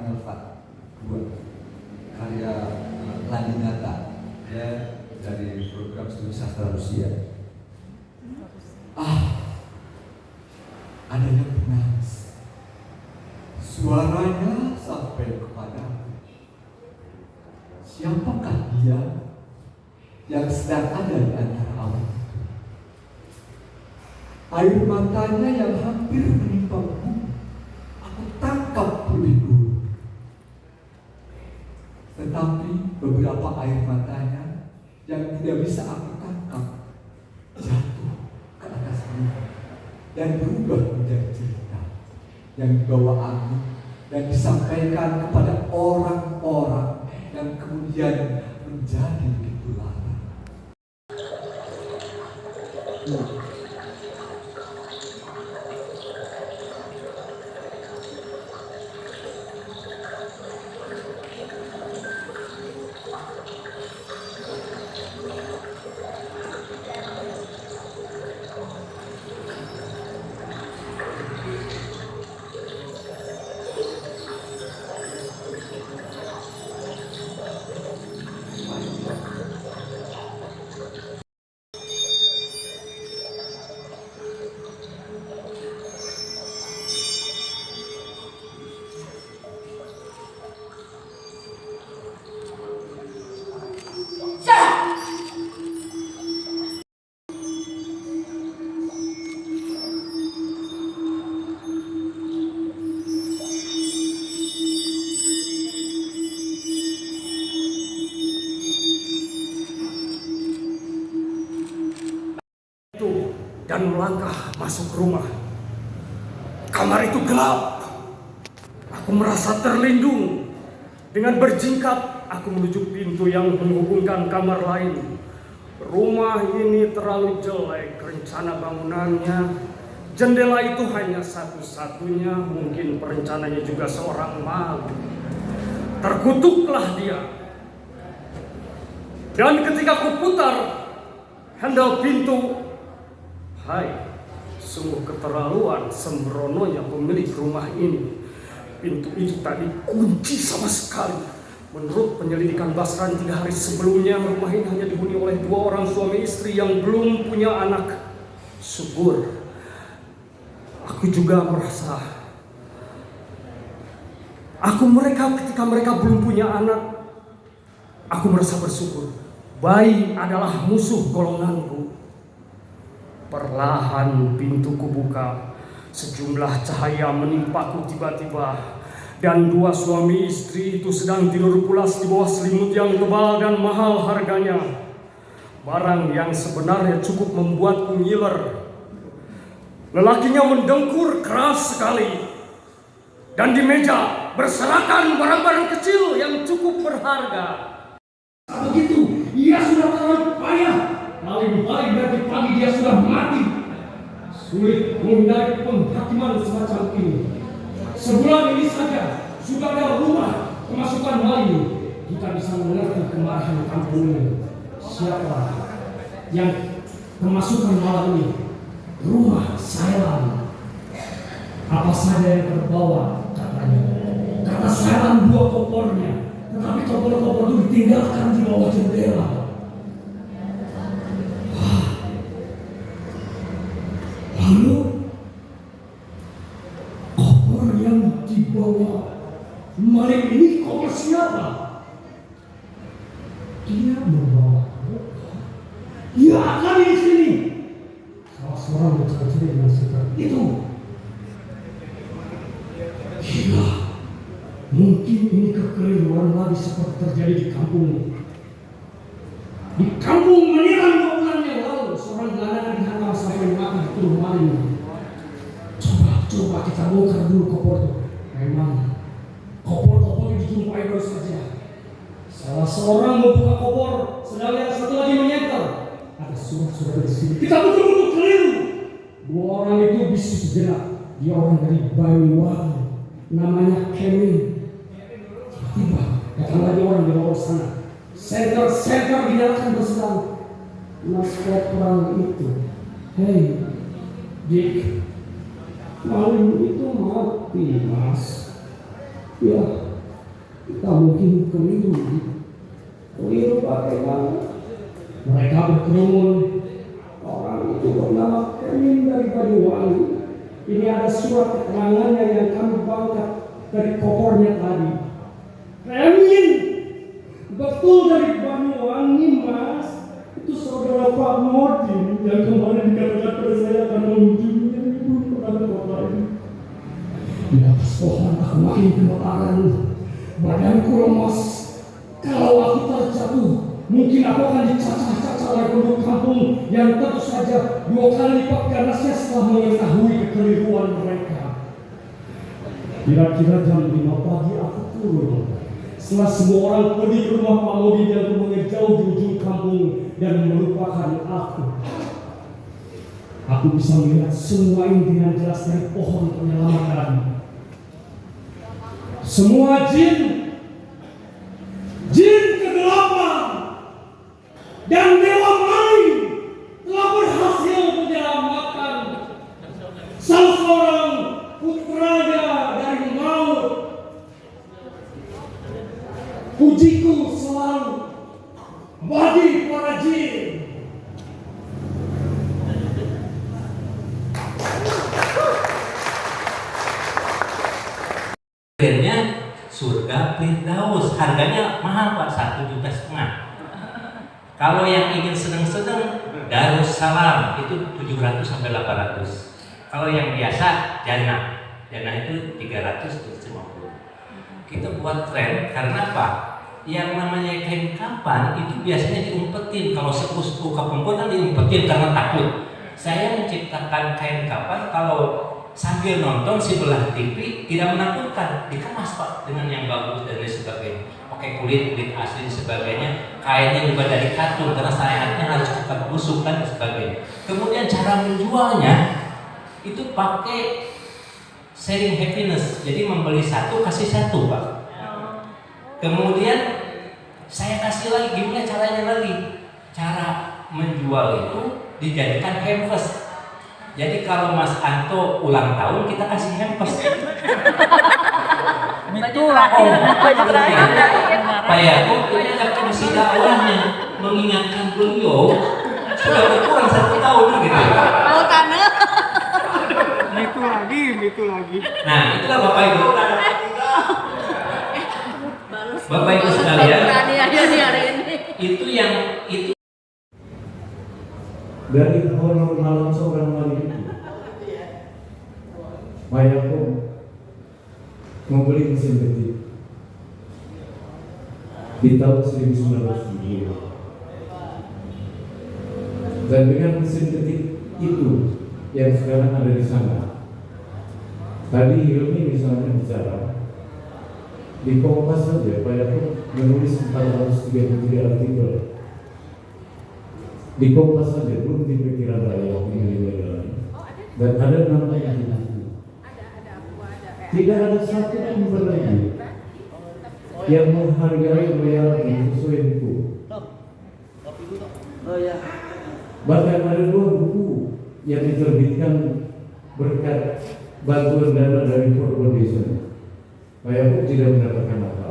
Melva 2 karya Landinata ya, dari program studi sastra Rusia. Ada yang menangis, suaranya sampai kepadaku. Siapakah dia yang sedang ada di antara awan itu? Air matanya yang hampir menimpa bumi aku tangkap lebih dulu. Tetapi beberapa air matanya yang tidak bisa aku tangkap jatuh ke atas bumi dan berubah menjadi cerita yang dibawa angin dan disampaikan kepada orang-orang yang kemudian menjadi begitu lama. Dan melangkah masuk rumah. Kamar itu gelap. Aku merasa terlindung. Dengan berjingkap, aku menuju pintu yang menghubungkan kamar lain. Rumah ini terlalu jelek rencana bangunannya. Jendela itu hanya satu-satunya, mungkin perencananya juga seorang malu. Terkutuklah dia. Dan ketika aku putar handle pintu, hai, sungguh keterlaluan sembrononya pemilik rumah ini. Pintu itu tak dikunci sama sekali. Menurut penyelidikan Basran 3 hari sebelumnya, rumah ini hanya dihuni oleh 2 orang suami istri yang belum punya anak. Subur. Aku juga merasa ketika mereka belum punya anak, aku merasa bersyukur. Bayi adalah musuh golonganku. Perlahan pintuku buka, sejumlah cahaya menimpaku tiba-tiba, dan 2 suami istri itu sedang tidur pulas di bawah selimut yang tebal dan mahal harganya. Barang yang sebenarnya cukup membuatku ngiler. Lelakinya mendengkur keras sekali, dan di meja berserakan barang-barang kecil yang cukup berharga. Begitu, ia sudah terlalu payah. Paling-paling nanti pagi dia sudah mati. Sulit menghindari penghakiman semacam ini. Sebulan ini saja sudah ada rumah kemasukan maling. Kita bisa mengerti kemarahan kampung ini. Siapa yang kemasukan malam ini? Rumah Sailan. Apa saja yang terbawa katanya. Kata Sailan 2 kopornya, tetapi kopor-kopor itu ditinggalkan di bawah jendela. Lalu koper yang dibawa maling ini koper siapa? Dia membawa koper. Ya akan di sini. Salah seorang mencari yang seperti itu. Gila. Mungkin ini kekeliruan lagi seperti terjadi di kampung. Di kampung Meniran 2 bulan yang lalu, seorang gelandangan dihantam sampai mati di turun maling. Coba kita bongkar dulu kopor itu. Memang kopor-kopor itu dijumpai baru saja. Salah seorang membuka kopor, sedang yang satu lagi menyentel. Ada surat-surat di sini. Kita betul-betul keliru. 2 orang itu bisu sejenak. Dia orang dari Banyuwangi, namanya Kevin. Tiba-tiba datang lagi orang di luar sana. Senter dinyalakan bersedang. Naskah perang itu. Hei, Dick, maling itu mati, Mas. Ya, kita mungkin keliru bagaimana. Mereka berkerumun. Orang itu bernama Emin dari Banyuwangi. Ini ada surat keterangannya yang kami bawa dari kopornya tadi. Emin, betul dari Banyuwangi, Mas. Itu saudara Pak Nordin yang kemarin dikatakan pada saya akan mengunjungi ibu pada kota ini. Di atas pohon aku makin gemetaran, badanku lemas. Kalau aku terjatuh, mungkin aku akan dicacah-cacah oleh penduduk kampung yang tentu saja 2 kali lipat ganasnya setelah mengetahui kekeliruan mereka. Kira-kira jam 5 pagi aku turun. Setelah semua orang pergi ke rumah Pak Modin yang rumahnya jauh di ujung kampung dan melupakan aku. Aku bisa melihat semua ini dengan jelas dari pohon penyelamatan. Semua jin kegelapan dan dewa main telah berhasil menyelamatkan salah seorang putranya dari maut. Pujiku selalu bagi para jin. Akhirnya surga Firdaus, harganya mahal Pak, 1,5 juta. Kalau yang ingin sedang-sedang Darussalam itu 700 sampai 800. Kalau yang biasa Jannah itu 300-350. Kita buat tren karena apa? Yang namanya kain kapan itu biasanya diumpetin. Kalau sepuh-sepuh kampung kan diumpetin karena takut. Saya menciptakan kain kapan kalau sambil nonton si belah TV tidak menakutkan, dikemas Pak dengan yang bagus dan lain sebagainya, pakai kulit asli dan sebagainya, kainnya juga dari katun karena syariatnya harus cepat busuk dan sebagainya. Kemudian cara menjualnya itu pakai sharing happiness, jadi membeli satu kasih satu Pak. Kemudian saya kasih lagi, gimana caranya lagi? Cara menjual itu dijadikan hampers. Jadi kalau Mas Anto ulang tahun kita kasih hampers. Itu lah. Baju terakhir. Pak Yakub ini ada fungsi dakwahnya mengingatkan beliau sudah berkurang 1 tahun gitu. Mau tanah. Itu lagi. Nah itulah Bapak Ibu. Bapak Ibu sekalian, itu yang itu. Dari honor malam seorang wanita itu, Pak Yakub membeli mesin ketik di tahun 1970. Dan dengan mesin ketik itu yang sekarang ada di sana, tadi Hilmi misalnya bicara di Kompas saja Pak Yakub menulis 433 artikel. Di Kompas saja belum di pikiran rakyat ini dan ada namanya di buku. Tidak ada satu pun lagi yang menghargai loyalty sesuai buku. Bahkan ada 2 buku yang diterbitkan berkat bantuan dana dari Ford Foundation. Pak Yakub tidak mendapatkan apa.